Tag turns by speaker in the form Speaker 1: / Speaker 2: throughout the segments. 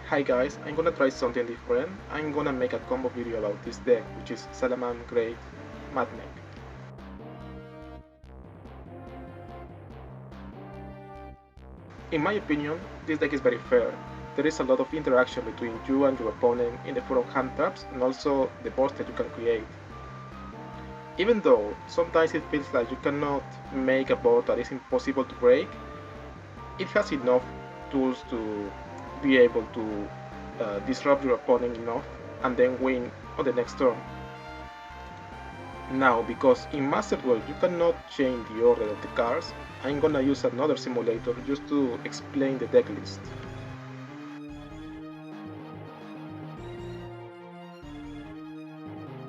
Speaker 1: Hi guys, I'm gonna try something different. I'm gonna make a combo video about this deck, which is Salamangreat Mathmech. In my opinion, this deck is very fair. There is a lot of interaction between you and your opponent in the form of hand traps and also the boards that you can create. Even though sometimes it feels like you cannot make a board that is impossible to break, it has enough tools to be able to disrupt your opponent enough and then win on the next turn. Now, because in Master Duel you cannot change the order of the cards, I'm gonna use another simulator just to explain the deck list.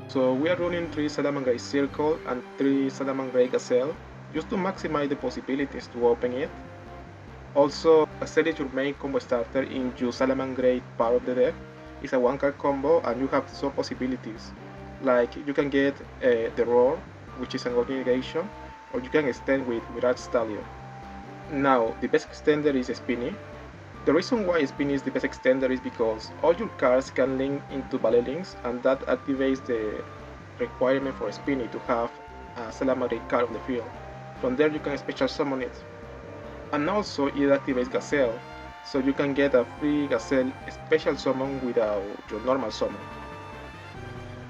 Speaker 1: So we are running 3 Salamangreat Circle and 3 Salamangreat Gazelle just to maximize the possibilities to open it. Also, Gazelle is your main combo starter in your Salamangreat part of the deck. It's a 1-card combo and you have some possibilities. Like you can get the Roar, which is an negation, or you can extend with Mirage Stallion. Now, the best extender is Spinny. The reason why Spinny is the best extender is because all your cards can link into Ballet Links, and that activates the requirement for Spinny to have a Salamangreat card on the field. From there you can special summon it. And also it activates Gazelle, so you can get a free Gazelle special summon without your normal summon.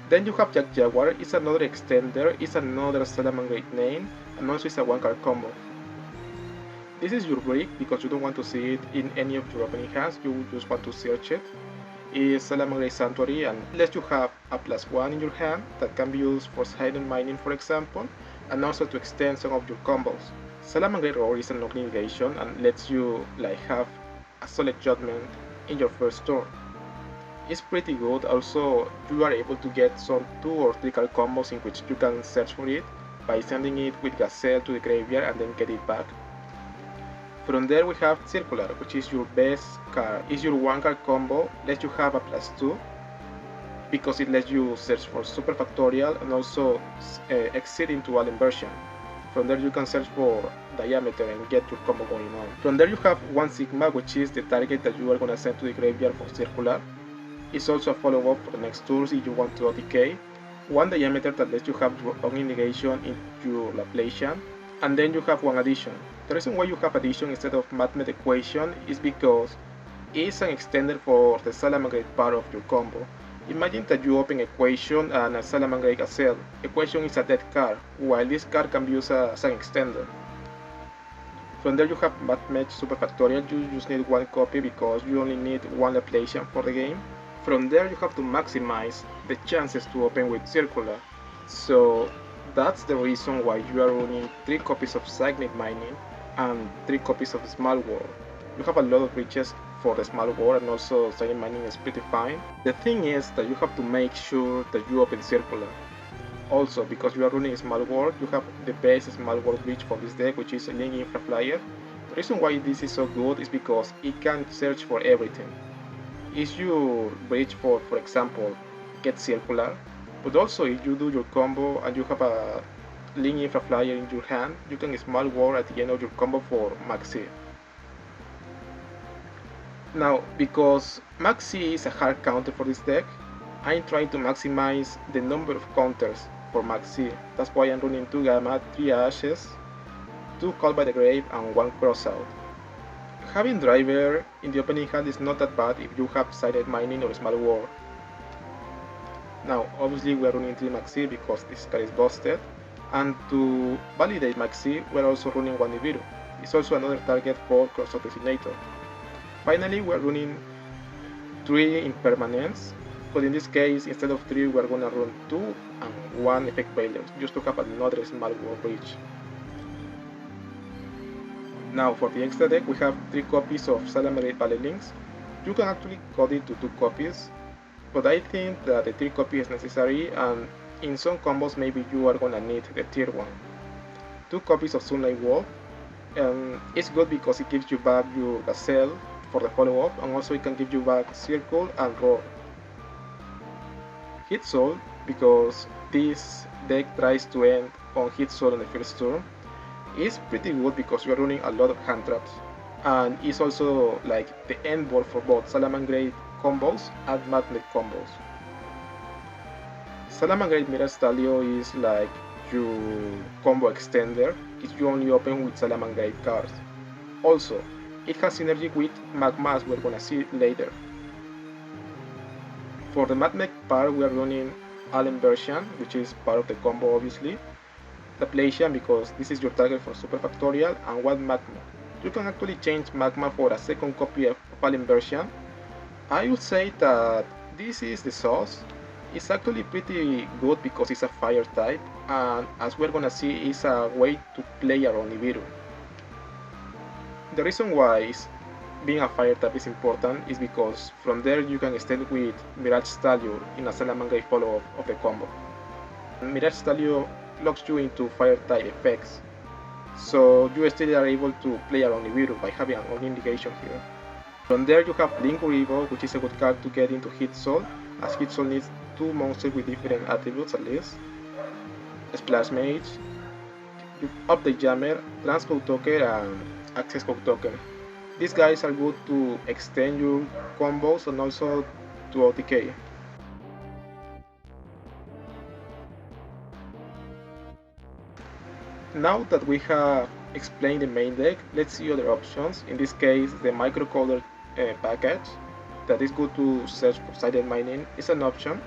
Speaker 1: Then you have Jaguar, it's another extender, it's another Salamangreat name, and also it's a 1-card combo. This is your brick because you don't want to see it in any of your opening hands, you just want to search it. It's Salamangreat Sanctuary and lets you have a +1 in your hand that can be used for hidden mining, for example, and also to extend some of your combos. Salamangreat Roar is an negation and lets you have a solid judgment in your first turn. It's pretty good. Also, you are able to get some 2 or 3 card combos in which you can search for it by sending it with Gazelle to the graveyard and then get it back. From there we have Ciruclar, which is your best card. It's your 1-card combo, lets you have a +2 because it lets you search for Super Factorial and also exit into all inversion. From there you can search for Diameter and get your combo going on. From there you have 1 Sigma, which is the target that you are going to send to the graveyard for Ciruclar. It's also a follow-up for the next turns if you want to OTK. 1 Diameter that lets you have your own negation in your Laplacian. And then you have 1 addition. The reason why you have addition instead of Mathmech equation is because it's an extender for the Salamangreat part of your combo. Imagine that you open equation and a Salamangreat Gazelle. Equation is a dead card, while this card can be used as an extender. From there you have Mathmech Super Factorial, you just need 1 copy because you only need 1 Laplacian for the game. From there you have to maximize the chances to open with Ciruclar. So that's the reason why you are running 3 copies of Signet Mining and 3 copies of Small World. You have a lot of riches for the Small World and also Signet Mining is pretty fine. The thing is that you have to make sure that you open Ciruclar. Also, because you are running Small World, you have the best Small World bridge for this deck, which is Link Infra Flier. The reason why this is so good is because it can search for everything. It's your bridge for example, get Ciruclar, but also if you do your combo and you have a Link Infra Flier in your hand, you can Small World at the end of your combo for Maxi. Now, because Maxi is a hard counter for this deck, I'm trying to maximize the number of counters for Maxi. That's why I'm running 2 Gamma, 3 Ashes, 2 Call by the Grave, and 1 Crossout. Having Driver in the opening hand is not that bad if you have Silent Mining or Small World. Now, obviously we are running 3 Maxi because this card is busted, and to validate Maxi, we are also running 1 Nibiru. It's also another target for Crossout Designator. Finally, we are running 3 Impermanents, but in this case, instead of 3, we are going to run 2 and 1 Effect Veiler, just to have another Small World bridge. Now for the extra deck we have 3 copies of Salamangreat Ballet Links. You can actually cut it to 2 copies, but I think that the 3 copies is necessary and in some combos maybe you are gonna need the tier 1. 2 copies of Sunlight Wolf, and it's good because it gives you back your Gazelle for the follow-up and also it can give you back Circle and Roar. Hit Soul, because this deck tries to end on Hit Soul on the first turn. It's pretty good because you are running a lot of hand traps. and is also like the end board for both Salamangreat combos and Mathmech combos. Salamangreat Mirage Stalio is like your combo extender, which you only open with Salamangreat cards. Also, it has synergy with Magma, as we're gonna see later. For the Mathmech part, we are running Allen version, which is part of the combo obviously. The Placian, because this is your target for Super Factorial, and one Magma. You can actually change Magma for a second copy of Allen version. I would say that this is the sauce. It's actually pretty good because it's a fire type, and as we're gonna see, it's a way to play around Nibiru. The reason why being a fire type is important is because from there you can extend with Mirage Stalio in a Salamangreat follow-up of the combo. Mirage Stalio locks you into fire type effects, so you still are able to play around Nibiru by having an on indication here. From there you have Linkuribo, which is a good card to get into Hit Soul, as Hit Soul needs 2 monsters with different attributes at least. Splash Mage, you update Jammer, Transcode Token, and Access Code Token. These guys are good to extend your combos and also to OTK. Now that we have explained the main deck, let's see other options. In this case, the microcolor package that is good to search for sided mining is an option.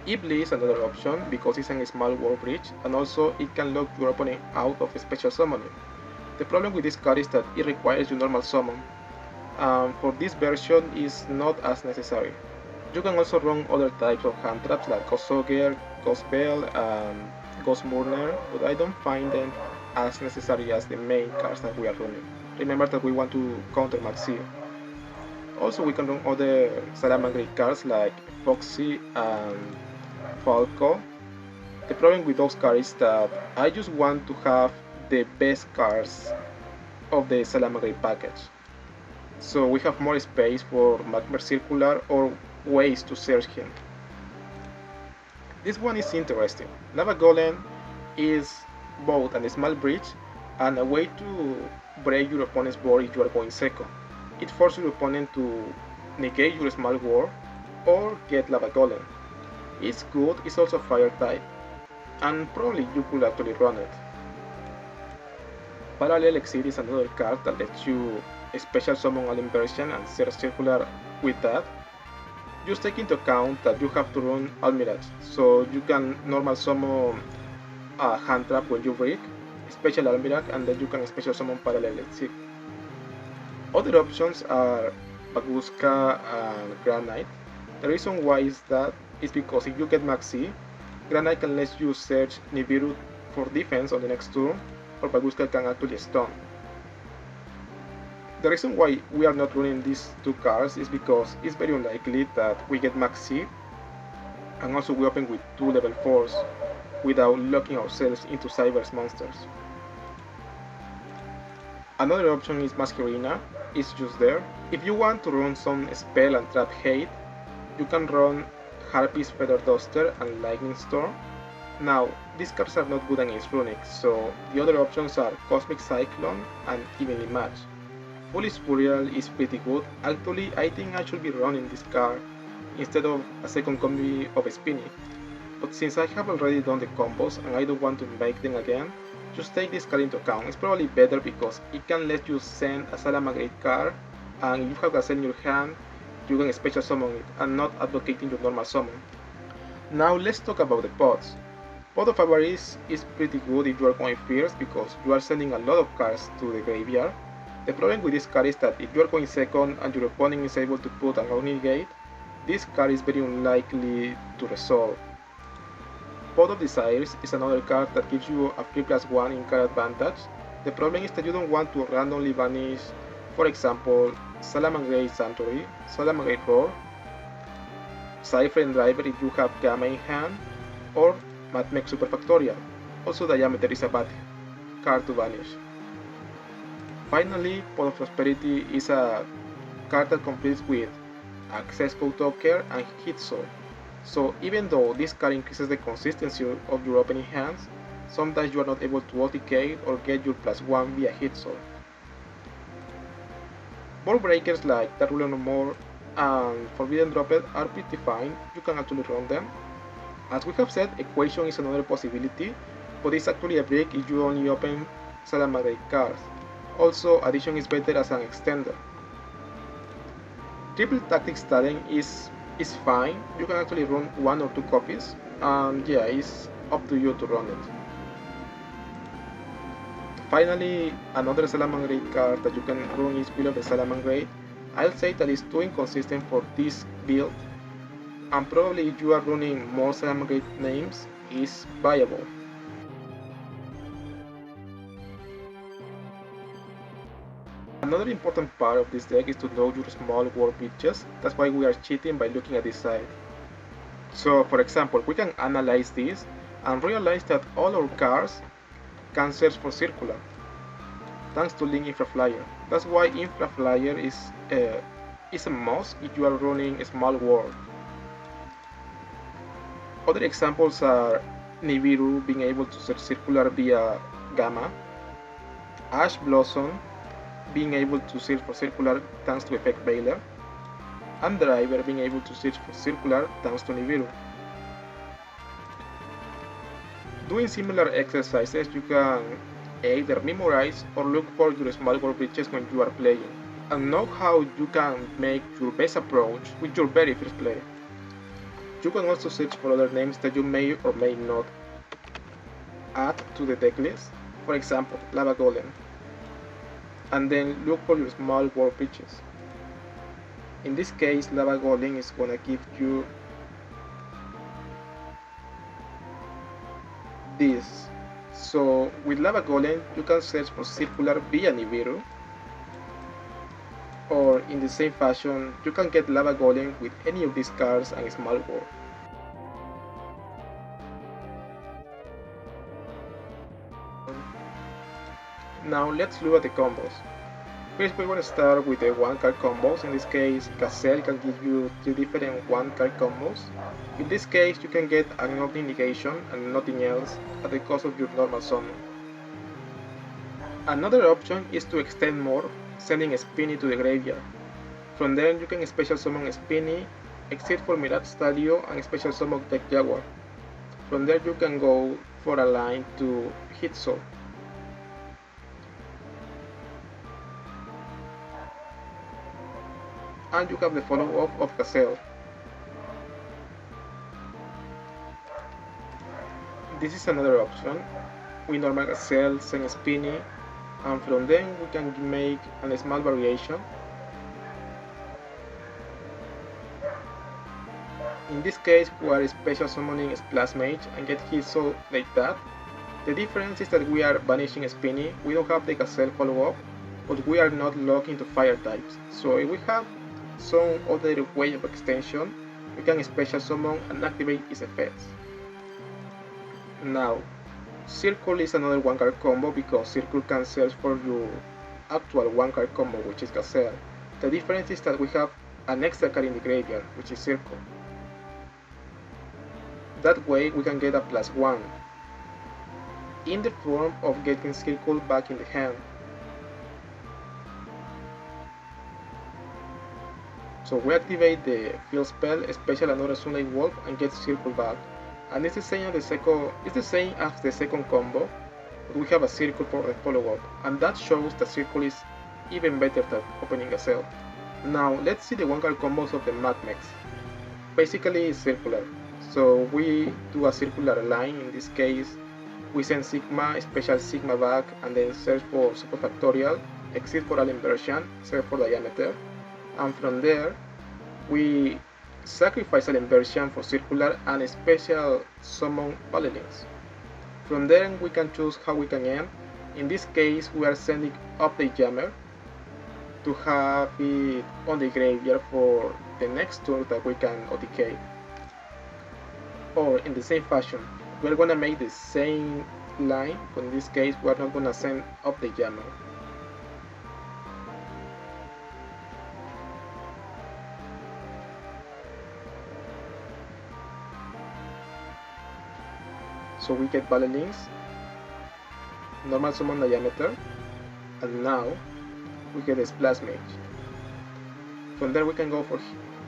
Speaker 1: Iblis is another option because it's a small war bridge, and also it can lock your opponent out of a special summoning. The problem with this card is that it requires your normal summon. For this version is not as necessary. You can also run other types of hand traps like Ghost Ogre, Ghost Bell, and Ghost Mourner, but I don't find them as necessary as the main cards that we are running. Remember that we want to counter Maxi. Also, we can run other Salamangreat cards like Foxy and Falco. The problem with those cards is that I just want to have the best cards of the Salamangreat package. So we have more space for Mathmech Ciruclar or ways to search him. This one is interesting. Lava Golem is both a small bridge and a way to break your opponent's board if you are going second. It forces your opponent to negate your small war or get Lava Golem. It's good, it's also fire type, and probably you could actually run it. Parallel Exit is another card that lets you special summon Alien version and search Ciruclar with that. Just take into account that you have to run Almirage, so you can normal summon a hand trap when you break, special Almirage, and then you can special summon Parallel Exit. Other options are Baguska and Granite. The reason why is that is because if you get Maxi, Granite can let you search Nibiru for defense on the next turn, or Baguska can actually stun. The reason why we are not running these two cards is because it's very unlikely that we get Maxi, and also we open with 2 level 4s without locking ourselves into Cyber's monsters. Another option is Masquerina, it's just there. If you want to run some spell and trap hate, you can run Harpy's Feather Duster and Lightning Storm. Now, these cards are not good against Runic, so the other options are Cosmic Cyclone and Evenly Match. Foolish Burial is pretty good. Actually, I think I should be running this card instead of a second combi of Spinny. But since I have already done the combos and I don't want to make them again, just take this card into account. It's probably better because it can let you send a Salamangreat card, and if you have Gazelle in your hand, you can special summon it and not advocating your normal summon. Now let's talk about the pods. Pod of Avarice is pretty good if you are going first because you are sending a lot of cards to the graveyard. The problem with this card is that if you are going second and your opponent is able to put a Ronin Gate, this card is very unlikely to resolve. Pod of Desires is another card that gives you a 3+1 in card advantage. The problem is that you don't want to randomly banish, for example, Salamangreat Sanctuary, Salamangreat Roar, Cypher and Driver if you have Gamma in hand, or Mathmech Super Factorial. Also Diameter is a bad card to banish. Finally, Pod of Prosperity is a card that completes with Access Code Token and Hit Soul. So even though this card increases the consistency of your opening hands, sometimes you are not able to OTK or get your +1 via Hit Soul. Board breakers like that Ruler No More and Forbidden Droplet are pretty fine, you can actually run them. As we have said, Equation is another possibility, but it's actually a break if you only open Salamangreat cards. Also, Addition is better as an extender. Triple Tactics Talent is fine, you can actually run 1 or 2 copies, and yeah, it's up to you to run it. Finally, another Salamangreat card that you can run is Will of the Salamangreat. I'll say that it's too inconsistent for this build, and probably if you are running more Salamangreat names, is viable. Another important part of this deck is to know your small war pitches, that's why we are cheating by looking at this side. So for example, we can analyze this and realize that all our cards can search for Ciruclar, thanks to Link Infra Flier. That's why Infra Flier is a must if you are running a small war. Other examples are Nibiru being able to search Ciruclar via Gamma, Ash Blossom being able to search for Ciruclar thanks to Effect Veiler, and Driver being able to search for Ciruclar thanks to Nibiru. Doing similar exercises, you can either memorize or look for your small war bridges when you are playing, and know how you can make your best approach with your very first play. You can also search for other names that you may or may not add to the deck list, for example, Lava Golem, and then look for your small war bridges. In this case, Lava Golem is gonna give you this. So with Lava Golem, you can search for Ciruclar via Nibiru, or in the same fashion, you can get Lava Golem with any of these cards and Small War. Now let's look at the combos. First we're going to start with the 1-card combos. In this case, Gazelle can give you 3 different 1-card combos. In this case, you can get an Ogni Negation and nothing else at the cost of your normal summon. Another option is to extend more, sending Spinny to the graveyard. From there you can special summon Spinny, exit for Mirage Stadio and special summon deck Jaguar. From there you can go for a line to hit Soul. And you have the follow-up of Gazelle. This is another option. We normal Gazelle, send Spinny, and from then we can make a small variation. In this case, we are special summoning Splash Mage and get hit Soul like that. The difference is that we are banishing Spinny, we don't have the Gazelle follow-up, but we are not locked into fire types. So if we have some other way of extension, we can special summon and activate its effects. Now, Circle is another 1-card combo because Circle can search for your actual 1-card combo, which is Gazelle. The difference is that we have an extra card in the graveyard, which is Circle. That way we can get a +1 in the form of getting Circle back in the hand. So we activate the field spell, special another Sunlight Wolf, and get Circle back. And it's the same as the second combo, but we have a Circle for the follow-up, and that shows that Circle is even better than opening Gazelle. Now let's see the 1-card combos of the Mathmech. Basically it's circular. So we do a circular line. In this case, we send Sigma, special Sigma back, and then search for Super Factorial, exit for Alien version, search for Diameter. And from there, we sacrifice Alien version for circular and special summon Valelins. From there, we can choose how we can end. In this case, we are sending up the Jammer to have it on the graveyard for the next turn that we can OTK. Or in the same fashion, we're gonna make the same line, but in this case, we're not gonna send up the Jammer. So we get Valelins, normal summon Diameter, and now we get a Splash Mage. From there we can go for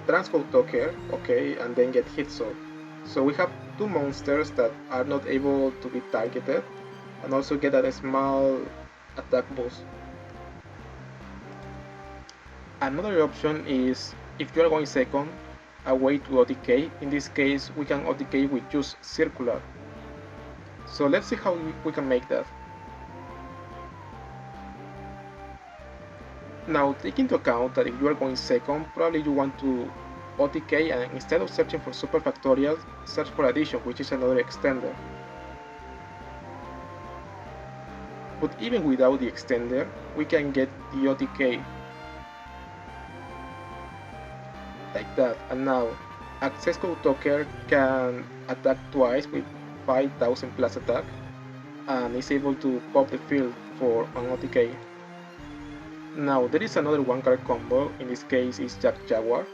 Speaker 1: Transcode Talker, okay, and then get Hit Soul. So we have two monsters that are not able to be targeted, and also get a small attack boost. Another option is, if you are going second, a way to OTK. In this case, we can OTK with just Ciruclar. So let's see how we can make that. Now, take into account that if you are going second, probably you want to OTK, and instead of searching for super factorials, search for addition, which is another extender. But even without the extender, we can get the OTK. Like that, and now Access Code Talker can attack twice with 5000 plus attack, and is able to pop the field for an OTK. Now there is another one card combo, in this case is Jaguar.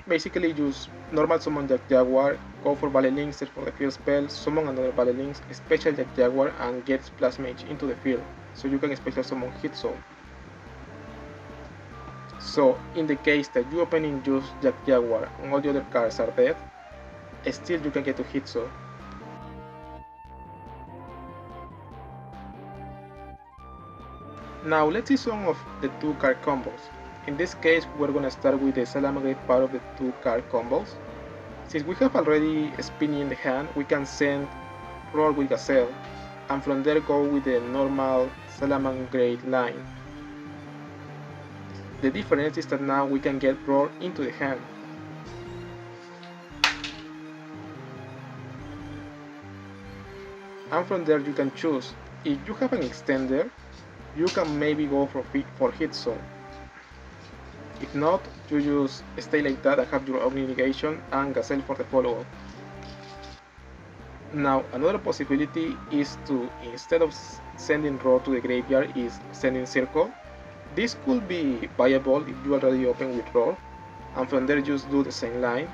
Speaker 1: Basically use normal summon Jaguar, go for Valley Link, search for the field spell, summon another Valley Link, special Jaguar, and get Splash Mage into the field, so you can special summon Hit Soul. So in the case that you open in just Jaguar and all the other cards are dead, still you can get to Hit Soul. Now let's see some of the two card combos. In this case we're gonna start with the Salamangreat part of the two card combos. Since we have already Spin in the hand, we can send Roar with Gazelle, and from there go with the normal Salamangreat line. The difference is that now we can get Roar into the hand. And from there you can choose. If you have an extender, you can maybe go for Hit Soul. If not, you just stay like that and have your Omni Negation and Gazelle for the follow-up. Now another possibility is to, instead of sending Roar to the graveyard, is sending Circle. This could be viable if you already open with Roar, and from there just do the same line.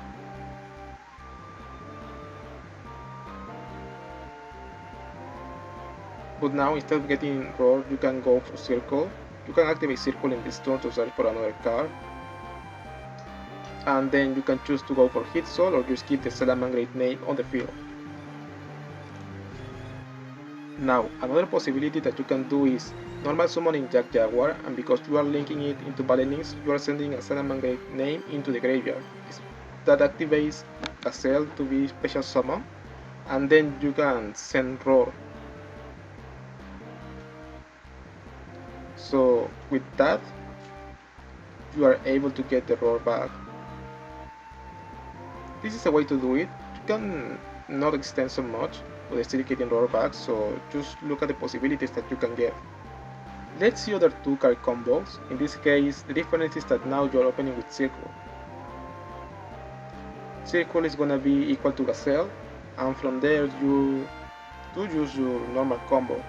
Speaker 1: But now instead of getting Roar, you can go for Circle. You can activate Circle in this turn to search for another card. And then you can choose to go for Hit Soul or just keep the Salamangreat name on the field. Now another possibility that you can do is normal summoning Jaguar, and because you are linking it into Valley Links, you are sending a Salamangreat name into the graveyard. That activates Gazelle to be special summon, and then you can send Roar. So with that, you are able to get the Roar back. This is a way to do it. You can not extend so much, but still getting Roar back, so just look at the possibilities that you can get. Let's see other two card combos. In this case, the difference is that now you're opening with Circle. Circle is gonna be equal to Gazelle, and from there you do use your normal combo.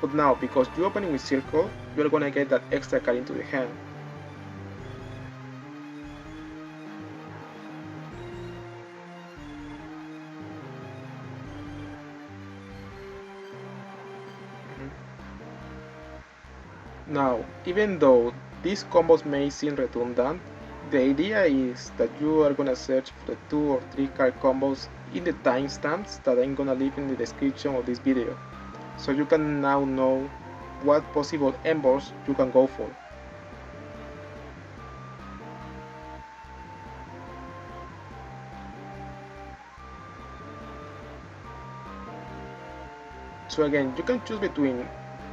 Speaker 1: But now, because you're opening with Circle, you're gonna get that extra card into the hand. Now, even though these combos may seem redundant, the idea is that you are gonna search for the 2 or 3 card combos in the timestamps that I'm gonna leave in the description of this video, so you can now know what possible embors you can go for. So again, you can choose between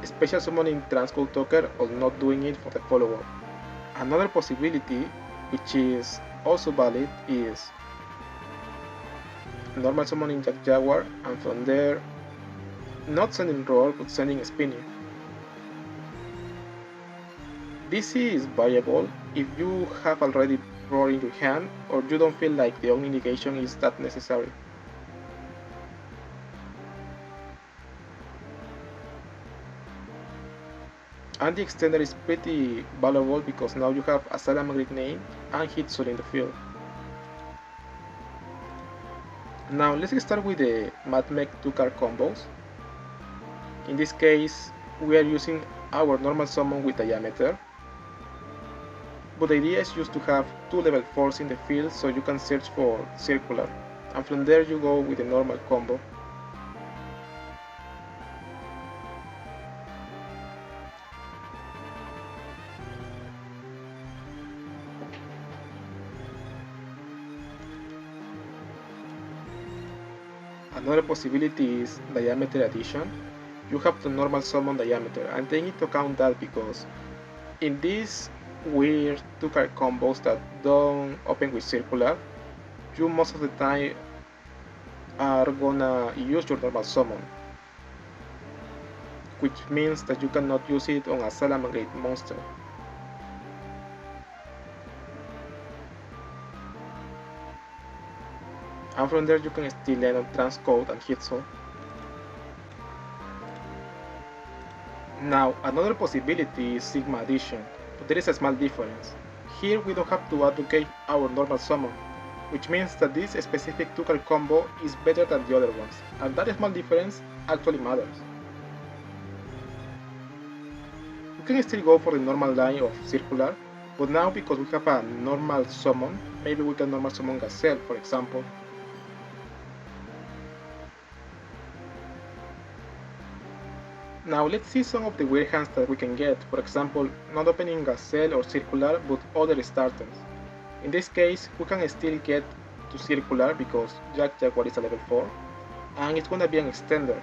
Speaker 1: special summoning Transcode Talker or not doing it for the follow-up. Another possibility, which is also valid, is normal summoning Jaguar, and from there not sending Roar but sending Spinning. This is viable if you have already Roar in your hand or you don't feel like the Omni Negation is that necessary. And the extender is pretty valuable because now you have a Salamangreat name and Hit Soul in the field. Now let's start with the Mathmech 2 card combos. In this case, we are using our normal summon with diameter, but the idea is just to have 2 level 4s in the field so you can search for Ciruclar, and from there you go with the normal combo. Another possibility is diameter addition. You have to normal summon diameter, and take into account that because in these weird 2-card combos that don't open with Ciruclar, you most of the time are gonna use your normal summon, which means that you cannot use it on a Salamangreat monster. And from there you can still land on transcode and hit soul. Now another possibility is Sigma addition, but there is a small difference. Here we don't have to advocate our normal summon, which means that this specific 2-card combo is better than the other ones, and that small difference actually matters. We can still go for the normal line of Ciruclar, but now because we have a normal summon, maybe we can normal summon Gazelle, for example. Now let's see some of the weird hands that we can get, for example, not opening Gazelle or Ciruclar but other starters. In this case, we can still get to Ciruclar because Jaguar is a level 4, and it's gonna be an extender.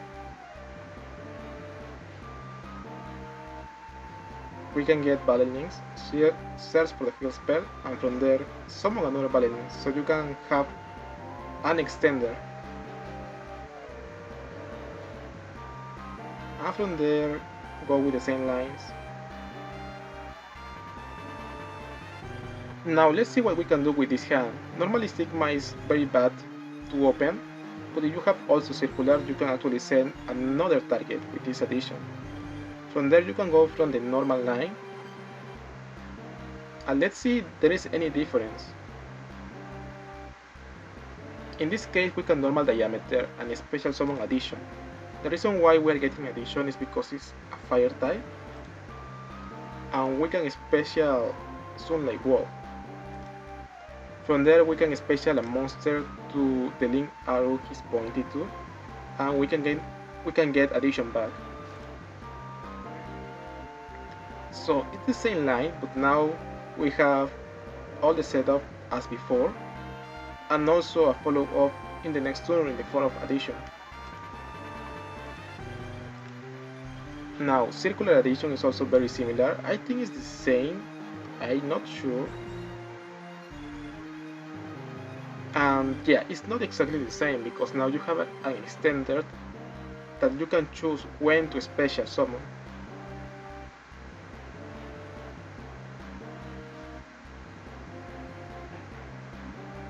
Speaker 1: We can get Balance, search for the field spell, and from there summon another Balance, so you can have an extender. And from there, go with the same lines. Now let's see what we can do with this hand. Normally Sigma is very bad to open, but if you have also Ciruclar, you can actually send another target with this addition. From there you can go from the normal line, and let's see if there is any difference. In this case we can normal diameter and a special summon addition. The reason why we are getting addition is because it's a fire type, and we can special Sunlight Wall. From there we can special a monster to the link arrow is pointed to, and we can get addition back. So it's the same line, but now we have all the setup as before, and also a follow-up in the next turn in the form of addition. Now, Circular addition is also very similar. I think it's the same, I'm not sure. And yeah, it's not exactly the same because now you have an extender that you can choose when to special summon.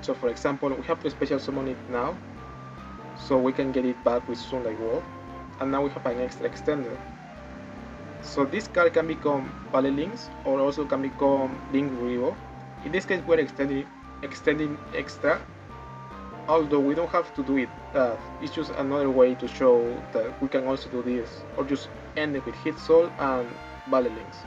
Speaker 1: So for example, we have to special summon it now, so we can get it back with Sunlight Wall, and now we have an extra extender. So this card can become Valley Links or also can become Link Rivo. In this case we're extending extra, although we don't have to do it. It's just another way to show that we can also do this, or just end it with Hit Soul and Valley Links.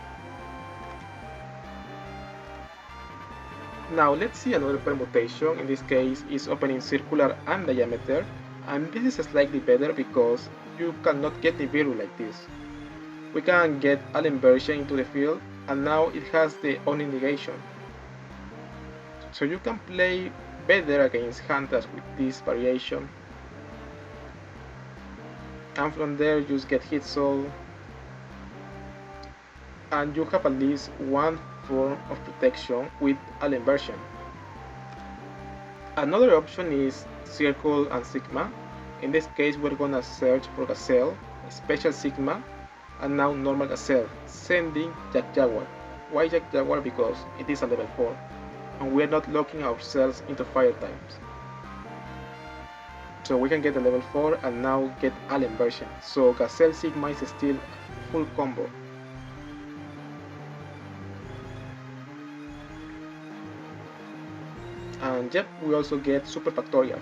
Speaker 1: Now let's see another permutation. In this case is opening Ciruclar and Diameter, and this is slightly better because you cannot get Nibiru like this. We can get an inversion into the field, and now it has the Oni negation. So you can play better against hunters with this variation. And from there just get Hit Soul, and you have at least one form of protection with an inversion. Another option is Circle and Sigma. In this case we're gonna search for Gazelle, special Sigma, and now normal Gazelle, sending Jaguar. Why Jaguar? Because it is a level 4, and we are not locking ourselves into fire types. So we can get a level 4 and now get Alien version. So Gazelle Sigma is still full combo. And yep, we also get Super Factorial.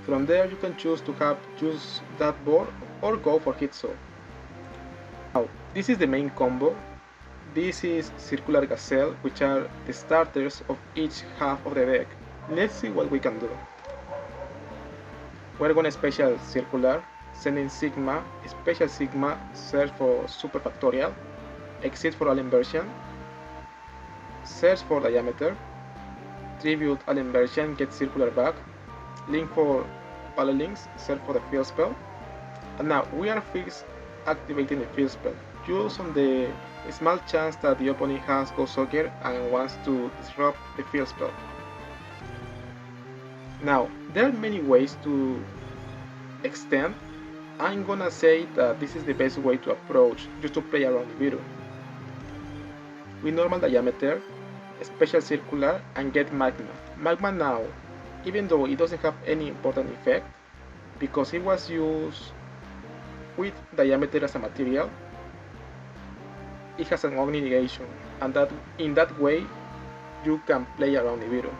Speaker 1: From there you can choose to have just that board or go for Hit Soul. This is the main combo. This is Circular Gazelle, which are the starters of each half of the deck. Let's see what we can do. We're going to special Circular, sending Sigma, special Sigma, search for super factorial, exit for all inversion, search for diameter, tribute all inversion, get circular back, link for value links, search for the field spell, and now we are first activating the field spell, just on the small chance that the opponent has Ghost Soccer and wants to disrupt the field spell. Now, there are many ways to extend. I'm gonna say that this is the best way to approach, just to play around Nibiru. With normal diameter, special circular, and get magma. Magma now, even though it doesn't have any important effect, because it was used with diameter as a material, it has an Ogni negation, and that in that way you can play around Nibiru.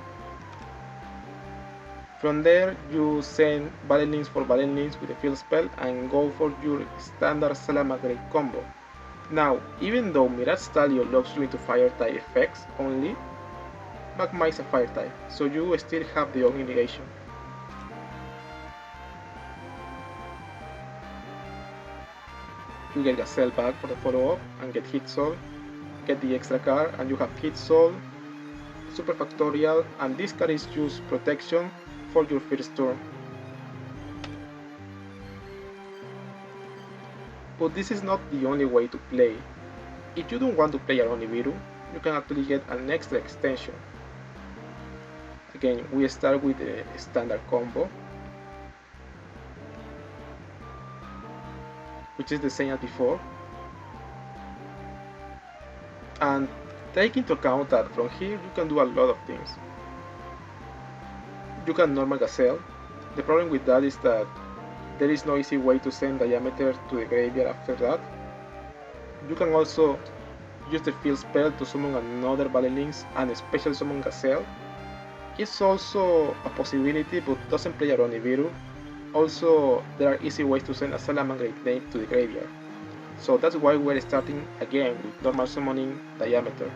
Speaker 1: From there, you send Ballet Links for Ballet Links with the field spell and go for your standard Salamangreat combo. Now, even though Mirage Stallion locks you into fire type effects only, Magma is a fire type, so you still have the Ogni negation. You get Gazelle back for the follow-up and get Hit Soul, get the extra card, and you have Hit Soul, Super Factorial, and this card is used protection for your first turn. But this is not the only way to play. If you don't want to play around Nibiru, you can actually get an extra extension. Again, we start with the standard combo, which is the same as before. And take into account that from here you can do a lot of things. You can normal Gazelle. The problem with that is that there is no easy way to send diameter to the graveyard after that. You can also use the field spell to summon another Ballet Links and special summon Gazelle. It's also a possibility, but doesn't play around Nibiru. Also, there are easy ways to send a Salamangreat name to the graveyard. So that's why we're starting again with normal summoning diameter.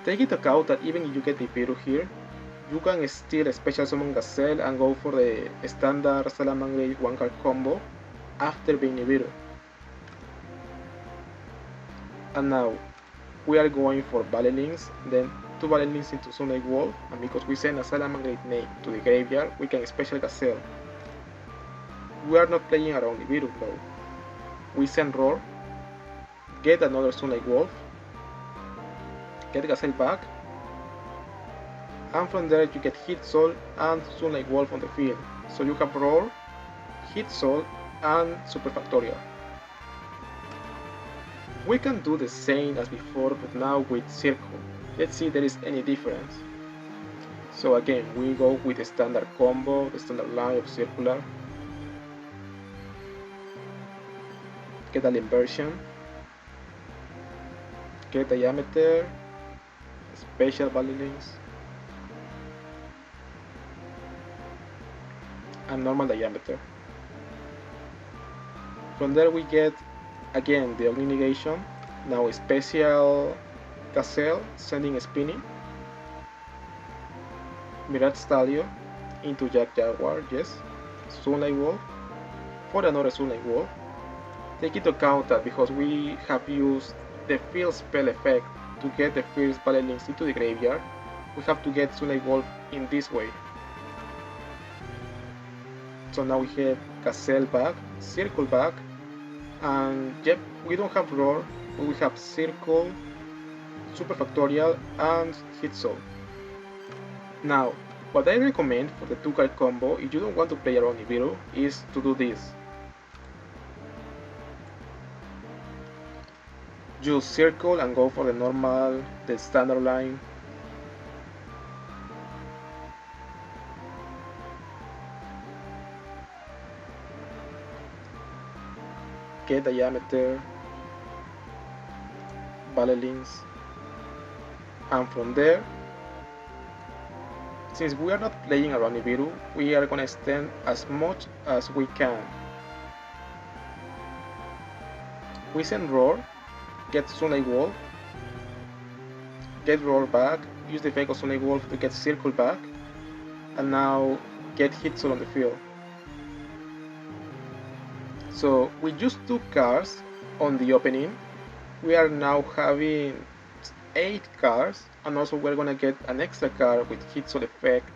Speaker 1: Take into account that even if you get Nibiru here, you can still special summon Gazelle and go for the standard Salamangreat one card combo after being Nibiru. And now we are going for Ballet Links, then 2 Ballet Links into Sunlight Wolf, and because we send a Salamangreat name to the graveyard, we can special Gazelle. We are not playing around Nibiru though. We send Roar, get another Sunlight Wolf, get Gazelle back, and from there you get Hit Soul and Sunlight Wolf on the field. So you have Roar, Hit Soul, and Super Factorial. We can do the same as before, but now with Circle. Let's see if there is any difference. So again, we go with the standard combo, the standard line of Circular. Get an inversion, get diameter, special Ballet Links, and normal diameter. From there we get again the Ogni negation, now special Gazelle sending spinning, Mirage Stallion into Jaguar, yes, Sunlight Wolf for another Sunlight Wolf. Take into account that because we have used the field spell effect to get the first Ballet Links into the graveyard, we have to get Sunlight Wolf in this way. So now we have Gazelle back, Circle back, and yep, we don't have Roar, but we have Circle, Super Factorial, and Hit Soul. Now, what I recommend for the 2 card combo, if you don't want to play around Nibiru, is to do this. Use Circle and go for the normal, the standard line. Get diameter, Ballet Links, and from there, since we are not playing around Nibiru, we are gonna extend as much as we can. We send Roar, get Sunlight Wolf, get Roar back, use the effect of Sunlight Wolf to get Circle back, and now get Hit Soul on the field. So we used 2 cards on the opening. We are now having 8 cards, and also we're gonna get an extra card with Hit Soul effect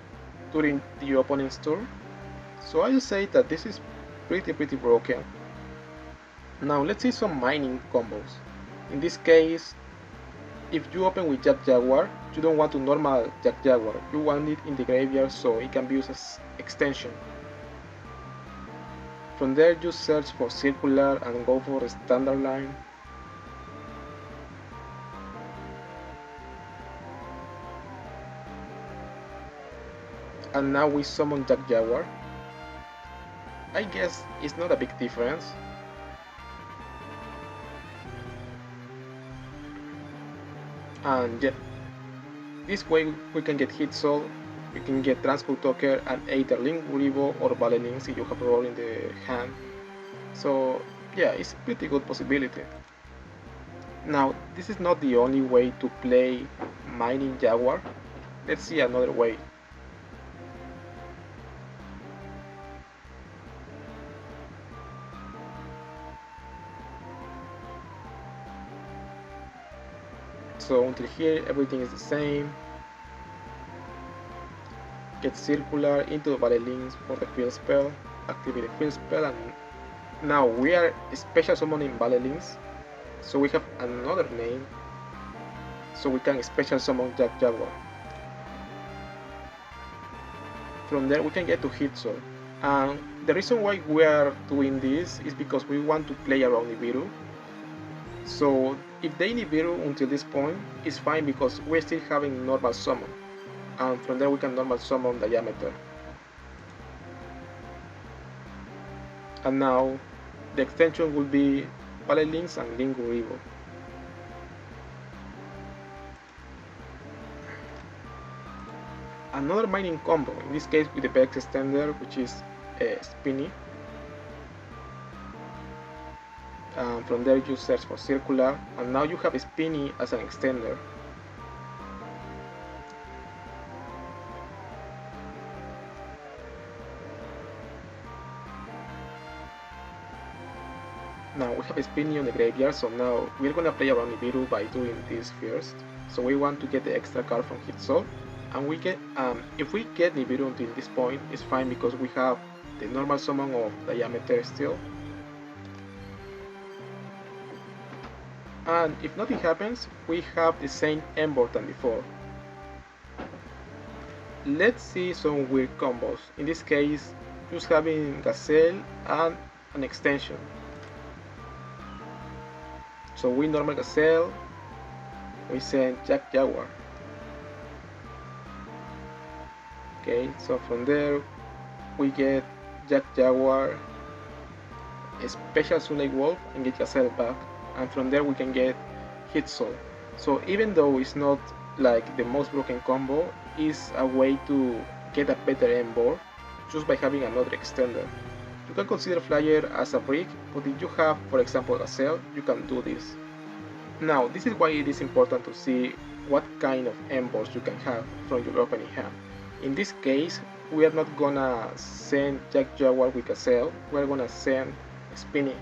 Speaker 1: during the opponent's turn. So I would say that this is pretty broken. Now let's see some mining combos. In this case, if you open with Jaguar, you don't want to normal Jaguar, you want it in the graveyard so it can be used as extension. From there you search for Circular and go for a standard line. And now we summon Jaguar. I guess it's not a big difference. And yeah, this way we can get Hit Soul, we can get Transcode Talker and either Nibiru or Valelins if you have Roar in the hand. So yeah, it's a pretty good possibility. Now this is not the only way to play Mining Jaguar. Let's see another way. So until here everything is the same. Get Circular into the Valelins for the field spell, activate the field spell, and now we are special summoning Valelins. So we have another name, so we can special summon Jaguar. From there we can get to Hit Soul. And the reason why we are doing this is because we want to play around Nibiru. So if they Nibiru until this point, it's fine because we're still having normal summon. And from there we can normal summon Diameter. And now the extension will be Valelins and Nibiru. Another mining combo, in this case with the Vex Extender, which is Spinny. From there you search for Circular, and now you have Spinny as an extender. Now we have a Spinny on the graveyard, so now we're gonna play around Nibiru by doing this first. So we want to get the extra card from Hit Soul, and we get if we get Nibiru until this point, it's fine because we have the normal summon of Diameter still. And if nothing happens, we have the same Ember than before. Let's see some weird combos. In this case, just having Gazelle and an extension. So we normal Gazelle, we send Jaguar. Okay, so from there we get Jaguar, a special Sunlight Wolf, and get Gazelle back. And from there we can get Hit Soul. So even though it's not like the most broken combo, it's a way to get a better Ember just by having another extender. You can consider Flier as a brick, but if you have, for example, Gazelle, you can do this. Now, this is why it is important to see what kind of Embers you can have from your opening hand. In this case, we are not gonna send Jaguar with Gazelle, we're gonna send Spinny.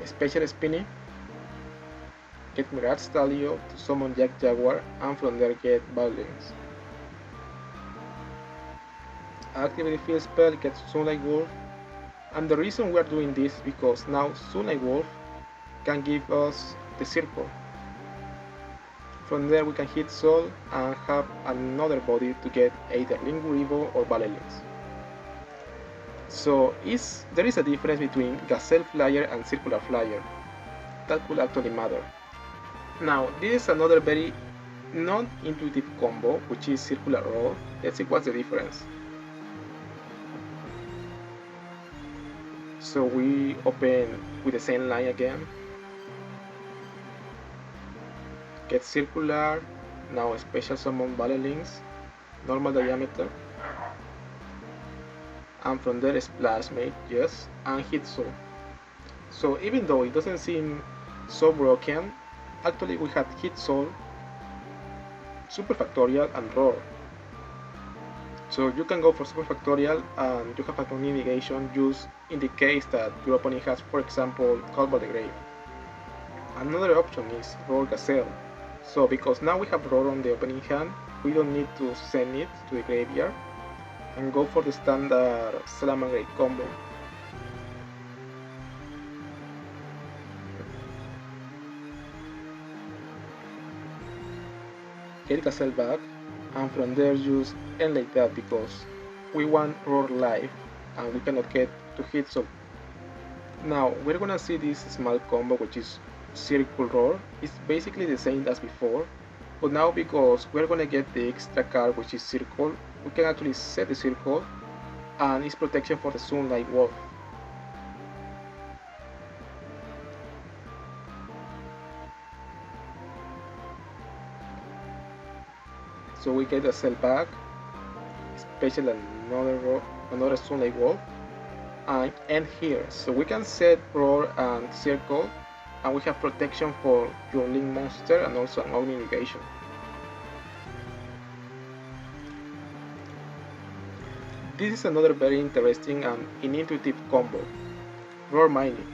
Speaker 1: Special Spinny, get Mirage Stallion to summon Jaguar, and from there get Valelins. Activate the field spell, get Sunlight Wolf, and the reason we are doing this is because now Sunlight Wolf can give us the circle. From there we can Hit Soul and have another body to get either Nibiru or Valelins. So there is a difference between Gazelle Flier and Circular Flier. That could actually matter. Now this is another very non-intuitive combo, which is Circular Roar. Let's see what's the difference. So we open with the same line again. Get Circular, now special summon Valelins, normal Diameter. And from there Splash Mage, yes, and Hit Soul. So even though it doesn't seem so broken, actually we had hit soul, super factorial, and roar. So you can go for super factorial and you have a clean negation used in the case that your opponent has, for example, Call by the Grave. Another option is roar gazelle. So because now we have roar on the opening hand, we don't need to send it to the graveyard and go for the standard Salamangreat combo. Get Gazelle back, and from there just end like that because we want roar live and we cannot get to hit. So now we're gonna see this small combo which is Circle Roar. It's basically the same as before, but now because we're gonna get the extra card which is Circle, we can actually set the Circle and it's protection for the Sunlight Wolf. So we get a cell back, special another Sunlight Wolf, and end here. So we can set Roar and Circle, and we have protection for your Link monster and also an Ogni negation. This is another very interesting and intuitive combo, Roar Mining.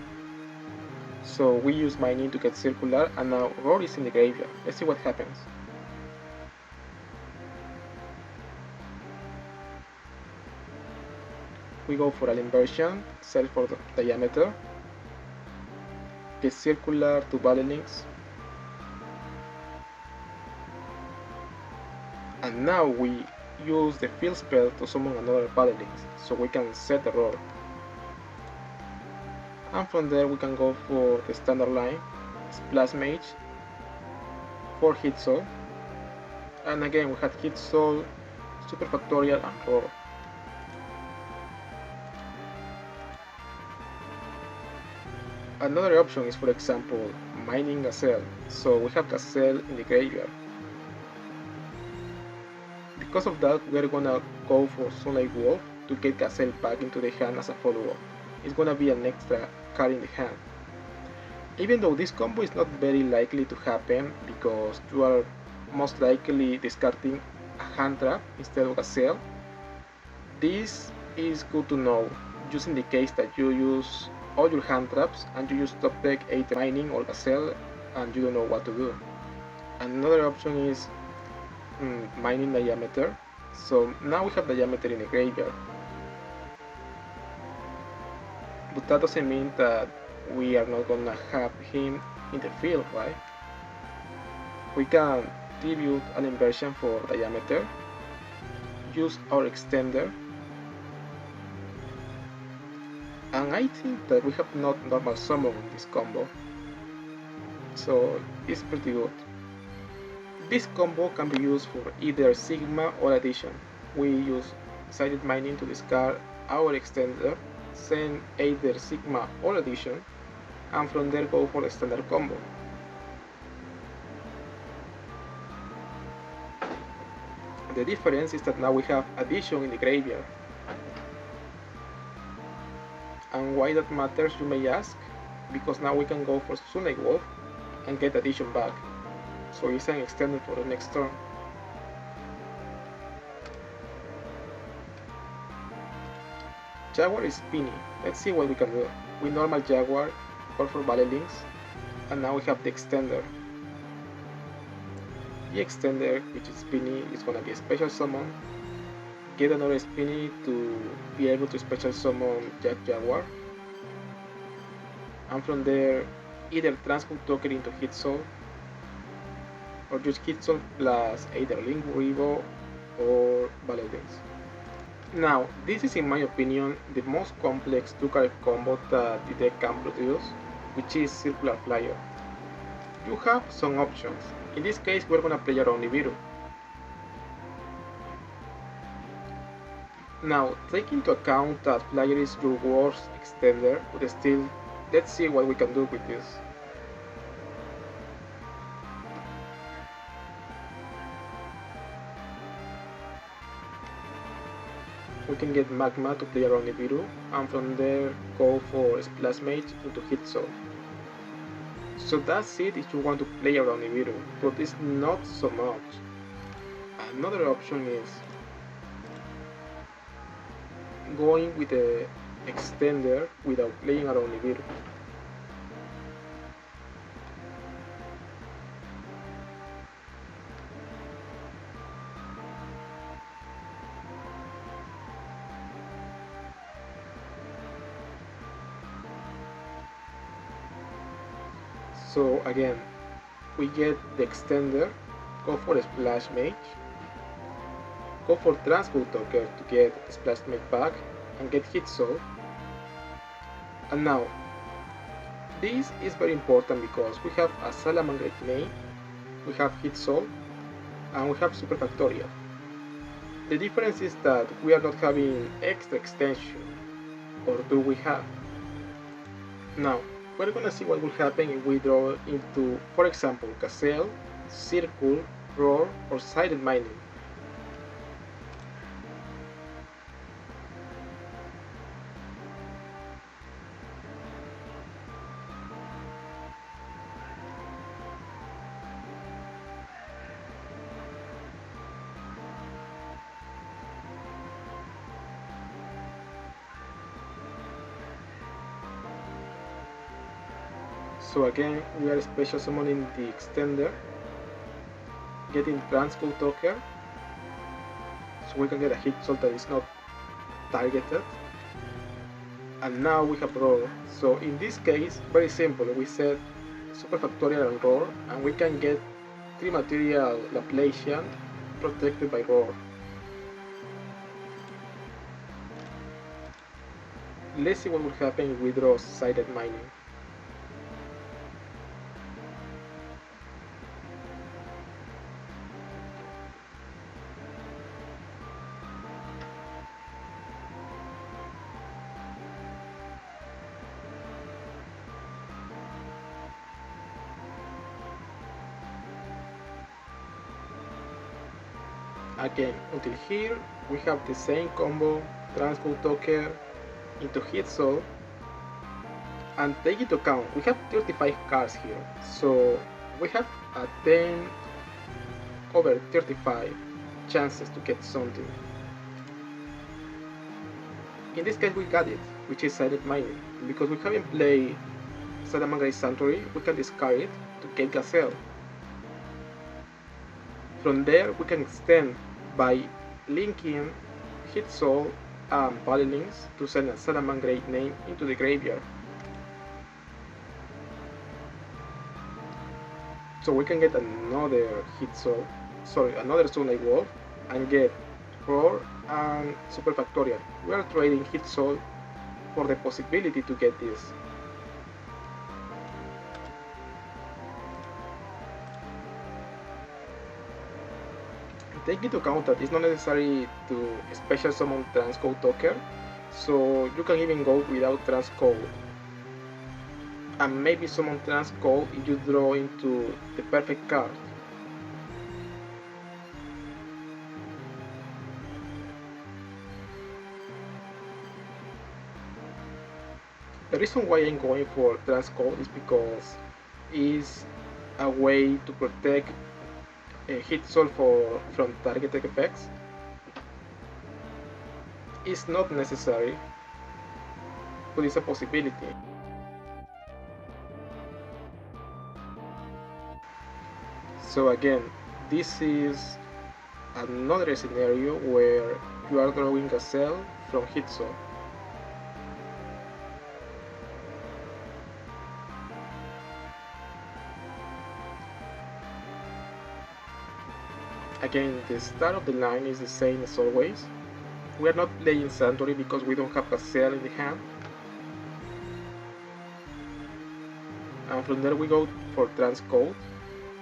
Speaker 1: So we use Mining to get Circular, and now Roar is in the graveyard. Let's see what happens. We go for an inversion, sell for the diameter, get Circular to Battle Links, and now we use the field spell to summon another Battle Links, so we can set the Roar. And from there we can go for the standard line, Splash Mage, 4 Hit Soul, and again we had Hit Soul, Super Factorial, and Roar. Another option is, for example, mining Gazelle, so we have Gazelle in the graveyard. Because of that, we're gonna go for Sunlight Wolf to get Gazelle back into the hand as a follow-up. It's gonna be an extra card in the hand. Even though this combo is not very likely to happen because you are most likely discarding a hand trap instead of Gazelle, this is good to know, just in the case that you use all your hand traps and you use top deck 8 mining or Gazelle and you don't know what to do. Another option is mining diameter. So now we have diameter in the graveyard, but that doesn't mean that we are not gonna have him in the field, right? We can tribute an inversion for diameter, use our extender, and I think that we have not normal summon in this combo, so it's pretty good. This combo can be used for either Sigma or Addition. We use Sided Mining to discard our extender, send either Sigma or Addition, and from there go for the standard combo. The difference is that now we have Addition in the graveyard. And why that matters, you may ask? Because now we can go for Sunlight Wolf and get Addition back. So it's an extended for the next turn. Jaguar is spinny. Let's see what we can do. We normal Jaguar, call for Battle Links, and now we have the extender. The extender, which is spinny, is gonna be a special summon. Get another spinny to be able to special summon Jaguar. And from there, either transmute token into Hit Soul, or just Hit Soul plus either Link Revo or Battle Links. Now, this is in my opinion the most complex 2-card combo that the deck can produce, which is Ciruclar Flier. You have some options. In this case, we're gonna play around Nibiru. Now, take into account that Flier is your worst extender, but still, let's see what we can do with this. we can get Magma to play around Nibiru, and from there go for Splash Mage into Hit Soul. So that's it if you want to play around Nibiru, but it's not so much. Another option is going with the extender without playing around Nibiru. So again, we get the extender, go for a Splash Mage, go for Transcode Talker to get Splash Mage back and get Hit Soul. And now, this is very important because we have a Salamangreat main, we have Hit Soul, and we have Super Factorial. The difference is that we are not having extra extension, or do we have? Now, we're gonna see what will happen if we draw into, for example, Gazelle, Circle, Roar, or Silent Mining. So again, we are special summoning the extender, getting Transcode Talker, so we can get a Hit Soul that is not targeted. And now we have Roar. So in this case, very simple, we set Super Factorial and Roar, and we can get 3 material Laplacian protected by Roar. Let's see what will happen if we draw Silent Mining. Again, until here we have the same combo, Transcode Talker into Hit Soul, and take into account we have 35 cards here, so we have a 10 over 35 chances to get something. In this case we got it, which is Silent Mining. Because we haven't played Salamangreat Sanctuary, we can discard it to get Gazelle. From there we can extend by linking Hit Soul and Body Links to send a Salamangreat name into the graveyard. So we can get another Hit Soul, another Soulnight Wolf, and get Roar and Super Factorial. We are trading Hit Soul for the possibility to get this. Take into account that it's not necessary to special summon Transcode Talker, so you can even go without Transcode. And maybe summon Transcode if you draw into the perfect card. The reason why I'm going for Transcode is because it's a way to protect a Hit Soul from targeted effects. It's not necessary, but it's a possibility. So again, this is another scenario where you are drawing Gazelle from Hit Soul. Again, the start of the line is the same as always. We are not playing Sanctuary because we don't have Gazelle in the hand. And from there we go for Transcode.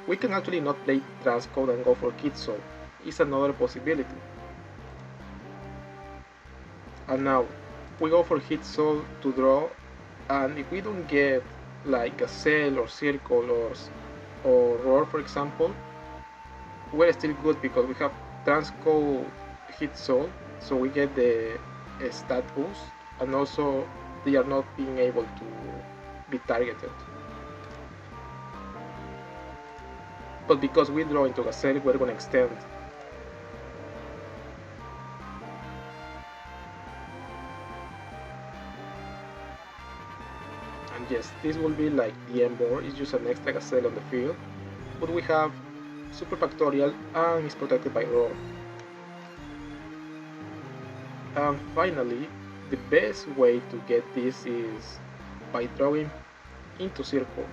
Speaker 1: We can actually not play Transcode and go for Hit Soul. It's another possibility. And now we go for Hit Soul to draw, and if we don't get like Gazelle or Circle or Roar for example, we're still good because we have Transcode Hit Soul so we get the stat boost, and also they are not being able to be targeted. But because we draw into Gazelle, we're gonna extend. And yes, this will be like the end board, it's just an extra Gazelle on the field, but we have Super Factorial and is protected by Roar. And finally, the best way to get this is by drawing into Circle.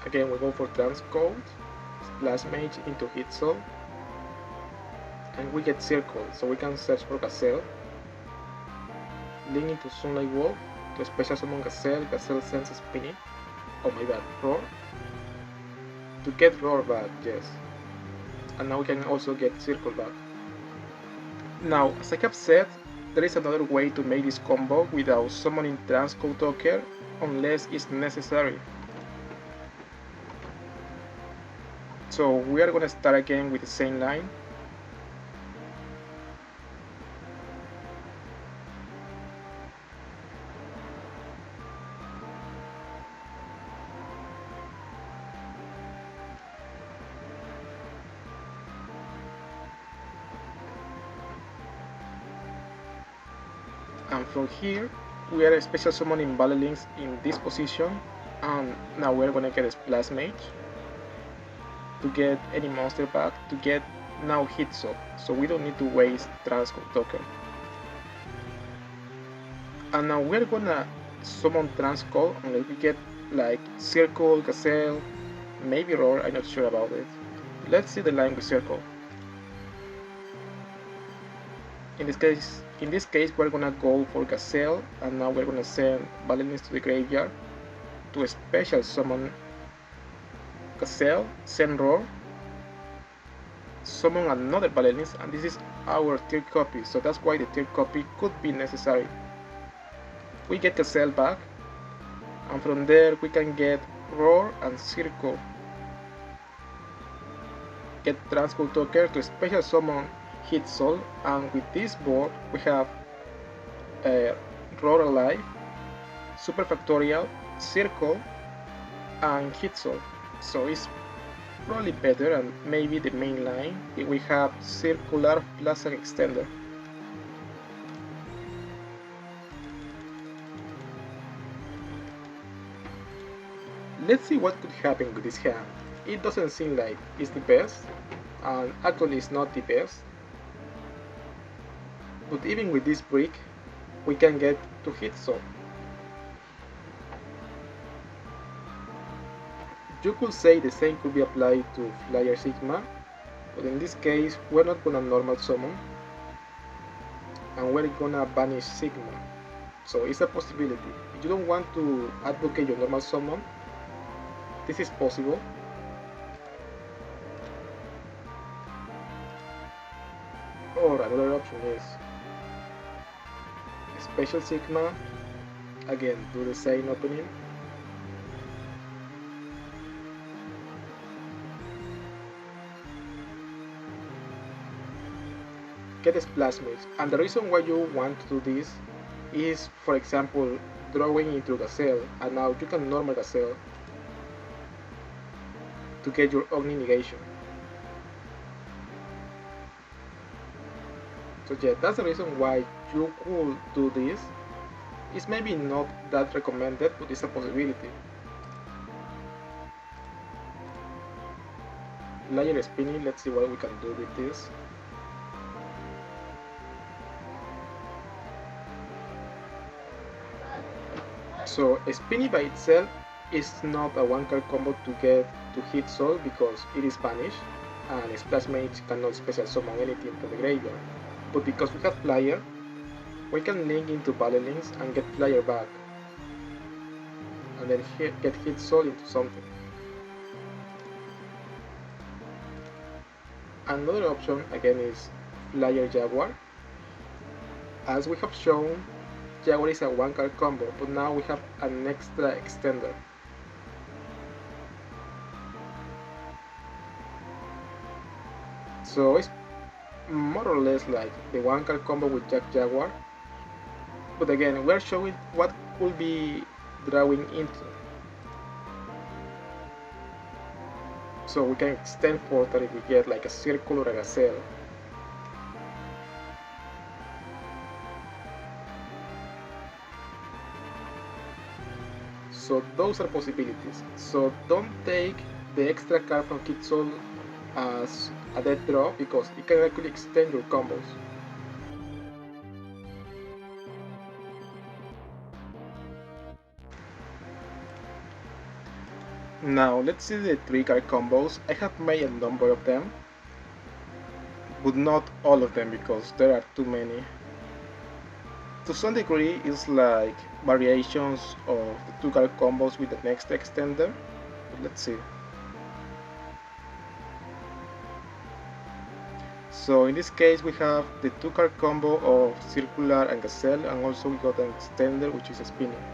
Speaker 1: Again, we go for Transcode, Splash Mage into Hit Soul, and we get Circle, so we can search for Gazelle, link into Sunlight Wolf to special summon Gazelle, Gazelle sends Spinny, oh my bad, Roar, to get Roar back, yes, and now we can also get Circle back. Now, as I have said, there is another way to make this combo without summoning Transcode Talker, unless it's necessary. So we are gonna start again with the same line. And from here, we are special summoning Ballerlings in this position, and now we're gonna get a Splash Mage to get any monster back, to get now Hit Soul, so we don't need to waste Transcode Token. And now we're gonna summon Transcode unless we get like Circle, Gazelle, maybe Roar, I'm not sure about it. Let's see the line with Circle. In this case we're gonna go for Gazelle, and now we're gonna send Ballerlings to the graveyard to special summon Gazelle, send Roar, summon another Ballerlings, and this is our third copy, so that's why the third copy could be necessary. We get Gazelle back, and from there we can get Roar and Circle. Get Transcode Talker to special summon Hit Soul, and with this board we have Roar Alive, Super Factorial, Circle, and Hit Soul. So it's probably better, and maybe the main line if we have Ciruclar plus an extender. Let's see what could happen with this hand. It doesn't seem like it's the best, and actually it's not the best. But even with this brick, we can get to Hit Soul. You could say the same could be applied to Flier Sigma, but in this case we're not gonna normal summon, and we're gonna banish Sigma. So it's a possibility. If you don't want to advocate your normal summon, this is possible. Or another option is Special Sigma, again do the same opening. Get a Splash Mage, and the reason why you want to do this is, for example, drawing into Gazelle, and now you can normal Gazelle to get your Ogni negation. So yeah, that's the reason why you could do this. It's maybe not that recommended, but it's a possibility. Layer Spinning, let's see what we can do with this. So Spinny by itself is not a one-card combo to get to Hit Soul because it is banished, and Splash Mage cannot special summon anything from the graveyard. But because we have Flier, we can link into Ballerlings and get Flier back, and then get Hit Soul into something. Another option again is Flier Jaguar. As we have shown, Jaguar is a one card combo, but now we have an extra extender. So it's more or less like the one card combo with Jaguar, but again we're showing what could be drawing into. So we can extend further if we get like a circle or a gazelle. So those are possibilities. So don't take the extra card from Kid Soul as a dead draw because it can actually extend your combos. Now let's see the 3 card combos. I have made a number of them, but not all of them because there are too many. To some degree, it's like variations of the 2 card combos with the next extender. But let's see. So in this case we have the 2 card combo of Ciruclar and Gazelle, and also we got an extender which is spinning.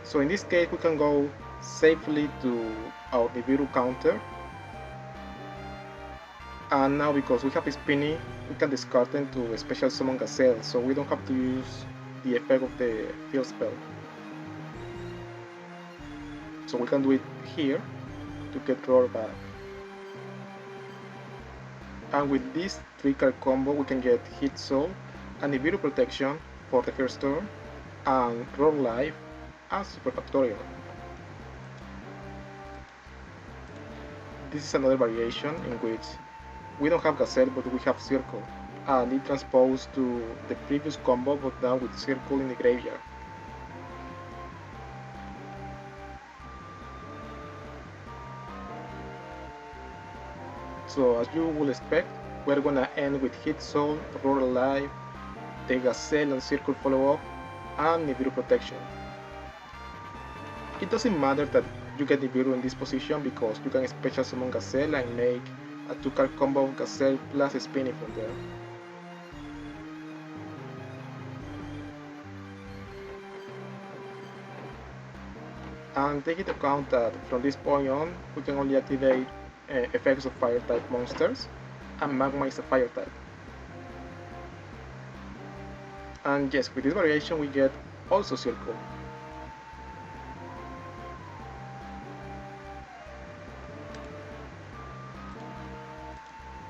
Speaker 1: So in this case we can go safely to our Nibiru counter, and now because we have spinning we can discard them to special summon Gazelle, so we don't have to use the effect of the field spell. So we can do it here to get Roar back. And with this 3 card combo we can get Hit Soul and Nibiru Protection for the first turn, and Roar Life and Super Factorial. This is another variation in which we don't have Gazelle but we have Circle, and it transposed to the previous combo but now with Circle in the graveyard. So as you will expect, we're gonna end with Hit Soul, Roar Life, the Gazelle and Circle follow up, and Nibiru Protection. It doesn't matter that you get Nibiru in this position because you can special summon Gazelle and make a 2 card combo of Gazelle plus spinning from there. And take into account that from this point on we can only activate effects of fire type monsters, and Magma is a fire type. And yes, with this variation we get also Circle.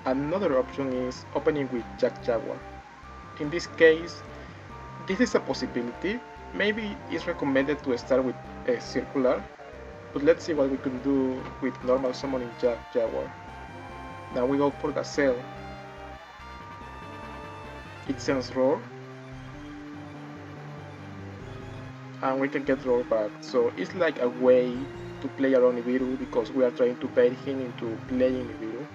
Speaker 1: Another option is opening with Jaguar. In this case, this is a possibility. Maybe it's recommended to start with a Ciruclar, but let's see what we can do with normal summoning Jaguar. Now we go for Gazelle. It sends Roar, and we can get Roar back. So it's like a way to play around Nibiru because we are trying to bait him into playing Nibiru.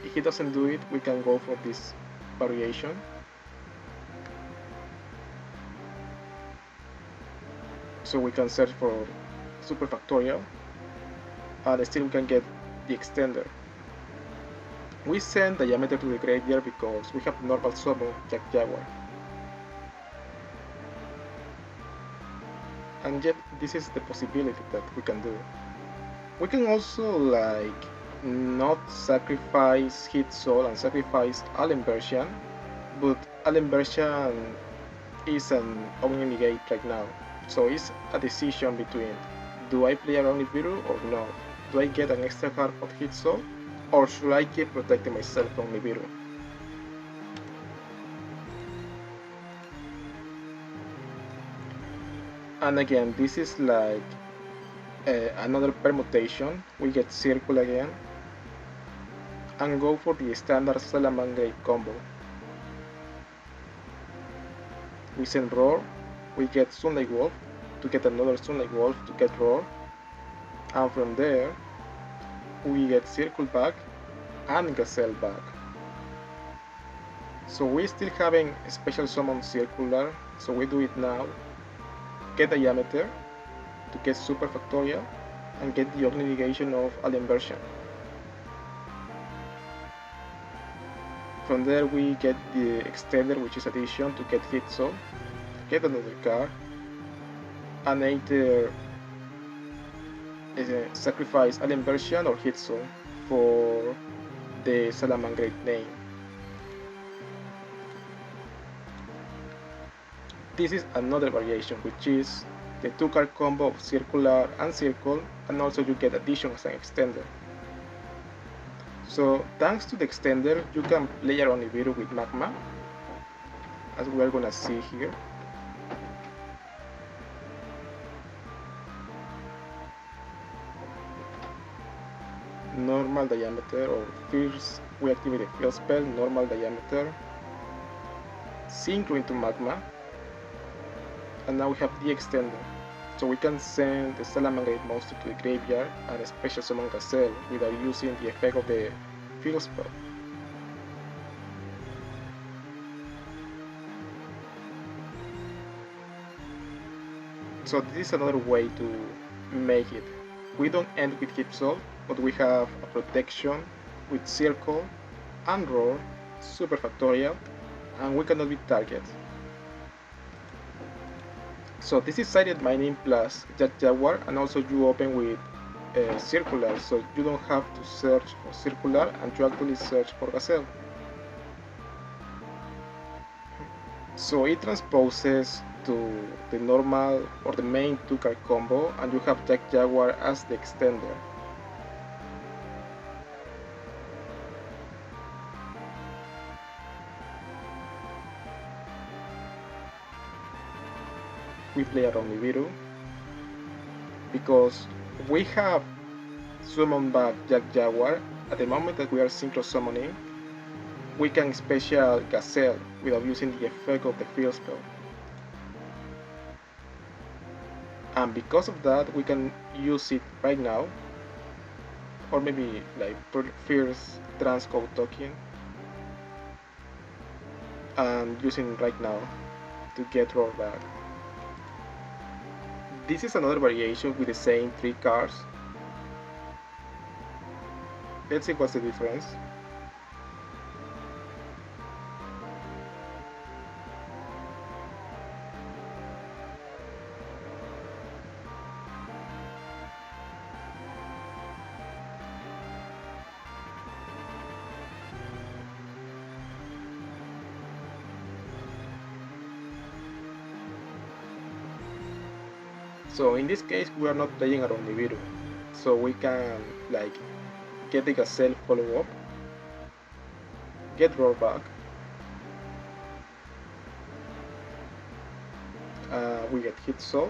Speaker 1: If he doesn't do it, we can go for this variation. So we can search for Super Factorial, and still we can get the extender. We send Diameter to the graveyard because we have normal summon Jaguar. And yet this is the possibility that we can do. We can also like not sacrifice Hit Soul and sacrifice Allen version, but Allen version is an Omni Negate right now. So it's a decision between, do I play around Nibiru or no? Do I get an extra card of Hit Soul, or should I keep protecting myself from Nibiru? And again, this is like another permutation. We get Circle again, and go for the standard Salamangreat combo. We send Roar, we get Sunlight Wolf to get another Sunlight Wolf to get Roar, and from there we get Circle back and Gazelle back. So we still having special summon Ciruclar, so we do it now. Get Diameter to get Super Factorial and get the Omni Negation of Alien version. from there we get the extender, which is addition to get hit soul, get another card, and either sacrifice alien version or hit soul for the Salamangreat name. This is another variation, which is the 2-card combo of Ciruclar and Circle, and also you get addition as an extender. So thanks to the extender, you can play around Nibiru with Mathmech, as we are gonna see here. Normal diameter, or first we activate the field spell, normal diameter, synchro into Mathmech, and now we have the extender. So we can send the Salamangreat monster to the graveyard and special summon Gazelle without using the effect of the field spell. So this is another way to make it. We don't end with hit soul, but we have a protection with Circle and Roar, super factorial, and we cannot be target. So this is sided mining plus Jaguar, and also you open with Ciruclar, so you don't have to search for Ciruclar and you actually search for Gazelle. So it transposes to the normal or the main 2-card combo, and you have Jaguar as the extender. We play around Nibiru because we have summoned back Jaguar. At the moment that we are synchro summoning, we can special Gazelle without using the effect of the field spell. And because of that, we can use it right now, or maybe like first transcode token, and using it right now to get rolled back. This is another variation with the same 3 cards. Let's see what's the difference. So in this case, we are not playing around Nibiru, so we can like get the Gazelle follow up, get roll back, we get hit soul,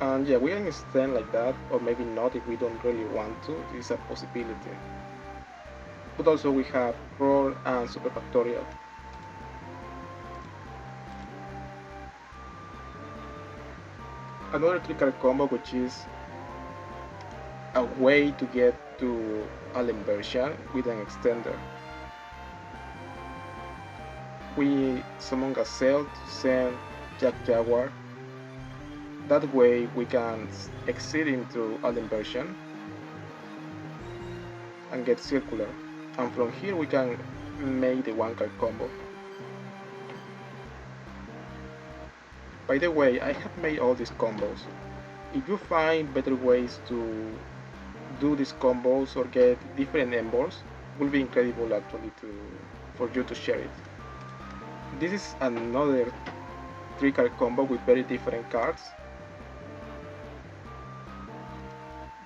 Speaker 1: and yeah, we can stand like that, or maybe not if we don't really want to. This is a possibility. But also we have roll and super factorial. Another 3-card combo, which is a way to get to alien version with an extender. We summon Gazelle to send Jaguar. That way we can exit into alien version and get Ciruclar. And from here we can make the 1-card combo. By the way, I have made all these combos. If you find better ways to do these combos or get different embors, it will be incredible actually for you to share it. This is another 3-card combo with very different cards.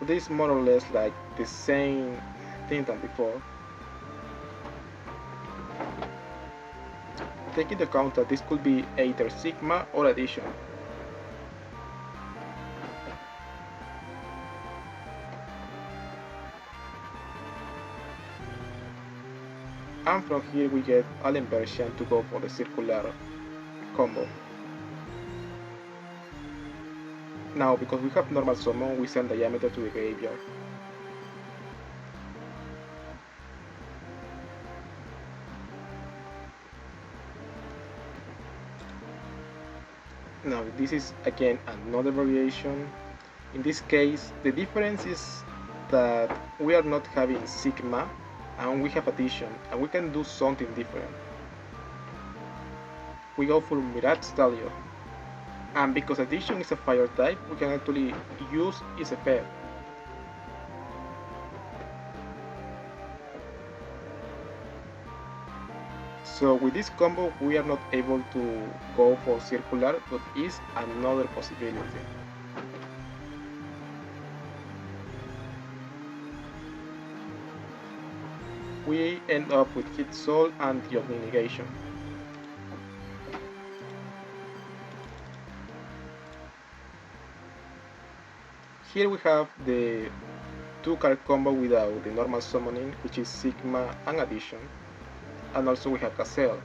Speaker 1: But this is more or less like the same thing than before. Take into account that this could be either Sigma or addition. And from here we get alien version to go for the Ciruclar combo. Now, because we have normal summon, we send diameter to the graveyard. Now this is again another variation. In this case, the difference is that we are not having Sigma and we have addition, and we can do something different. We go for Mirage Stallion, and because addition is a fire type, we can actually use its effect. So with this combo we are not able to go for Ciruclar, but is another possibility. We end up with Hit Soul and Yogni Negation. Here we have the 2-card combo without the normal summoning, which is Sigma and addition, and also we have Gazelle.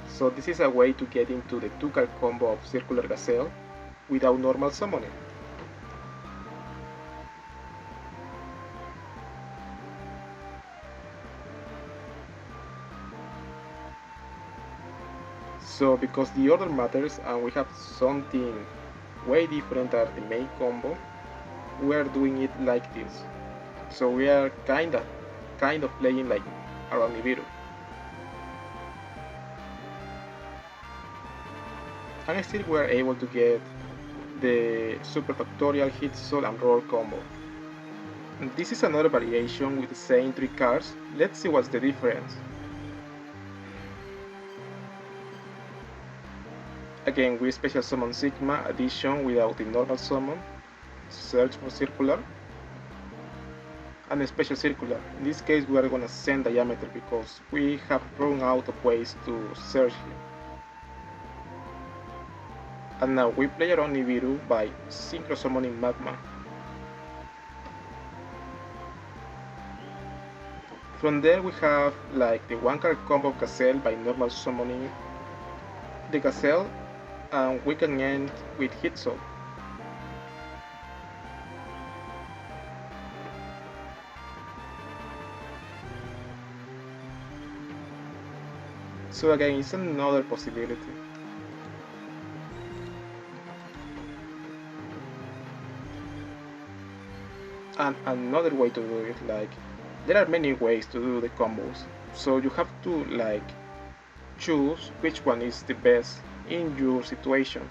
Speaker 1: So this is a way to get into the 2-card combo of Ciruclar Gazelle without normal summoning. So because the order matters and we have something way different than the main combo, we are doing it like this. So we are kind of playing like around Nibiru. And still we are able to get the super factorial hit soul and roll combo. And this is another variation with the same 3 cards. Let's see what's the difference. Again, we special summon Sigma, addition without the normal summon, search for Ciruclar, and a special Ciruclar. In this case we are gonna send Diameter because we have run out of ways to search him. And now we play around Nibiru by synchro summoning Mathmech. From there we have like the 1-card combo of Gazelle by normal summoning the Gazelle, and we can end with Hit Soul. So again, it's another possibility. And another way to do it, like, there are many ways to do the combos, so you have to like choose which one is the best in your situation,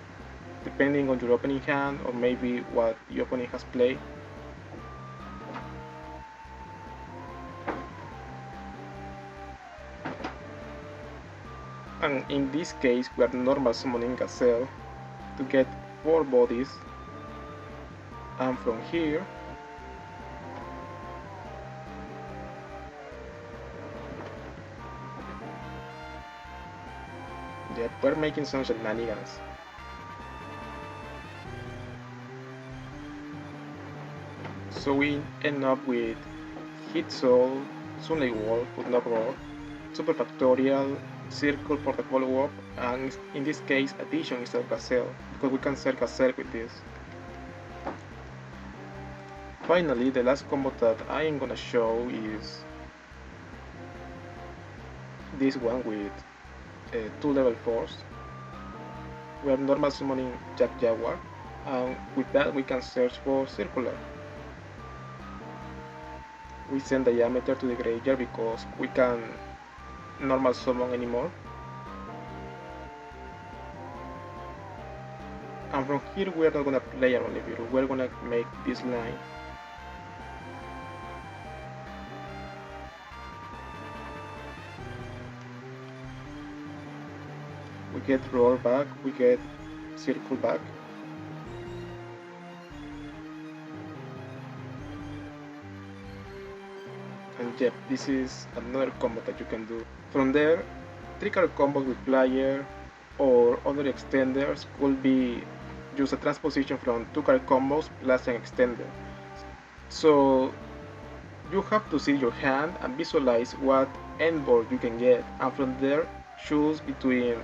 Speaker 1: depending on your opening hand or maybe what the opponent has played. And in this case we are normal summoning Gazelle to get 4 bodies, and from here we're making some shenanigans. So we end up with Hit Soul, Sunlight Wall, but not Roar, Super Factorial, Circle for the follow-up, and in this case addition instead of Gazelle, because we can sell Gazelle with this. Finally, the last combo that I am gonna show is this one with 2 level 4s. We are normal summoning Jaguar, and with that we can search for Ciruclar. We send Diameter to the graveyard because we can normal summon anymore. And from here we are not gonna play around Nibiru, we're gonna make this line. We get Roar back, we get Circle back. And yep, this is another combo that you can do. From there, 3-card combos with Flier or other extenders could be use a transposition from 2-card combos plus an extender. So you have to see your hand and visualize what end board you can get, and from there choose between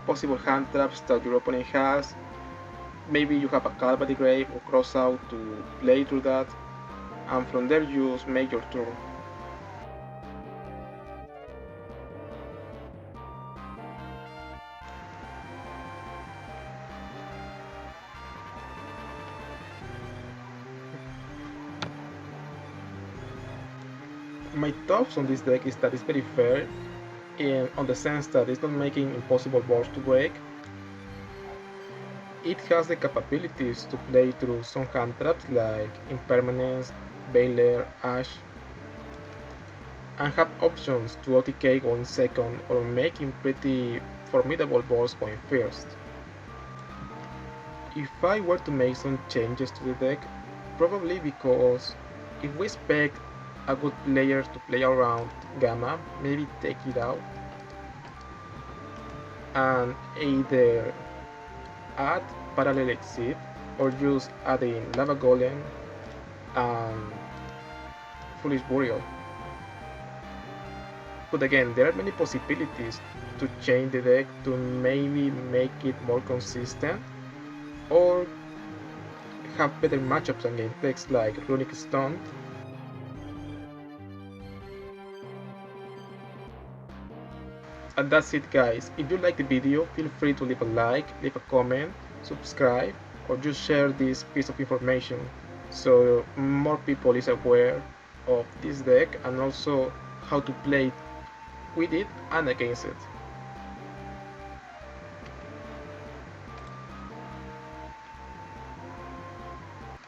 Speaker 1: possible hand traps that your opponent has. Maybe you have a Calvary Grave or Crossout to play through that, and from there you just make your turn. My thoughts on this deck is that it's very fair, on the sense that it's not making impossible boards to break. It has the capabilities to play through some hand traps like Impermanence, Baylor, Ash, and have options to OTK going second or making pretty formidable boards going first. If I were to make some changes to the deck, probably because if we expect a good player to play around Gamma, maybe take it out and either add Parallel Exit or just add in Lava Golem and Foolish Burial. But again, there are many possibilities to change the deck to maybe make it more consistent or have better matchups against decks like Runic Stone. And that's it guys. If you like the video, feel free to leave a like, leave a comment, subscribe, or just share this piece of information so more people is aware of this deck and also how to play with it and against it.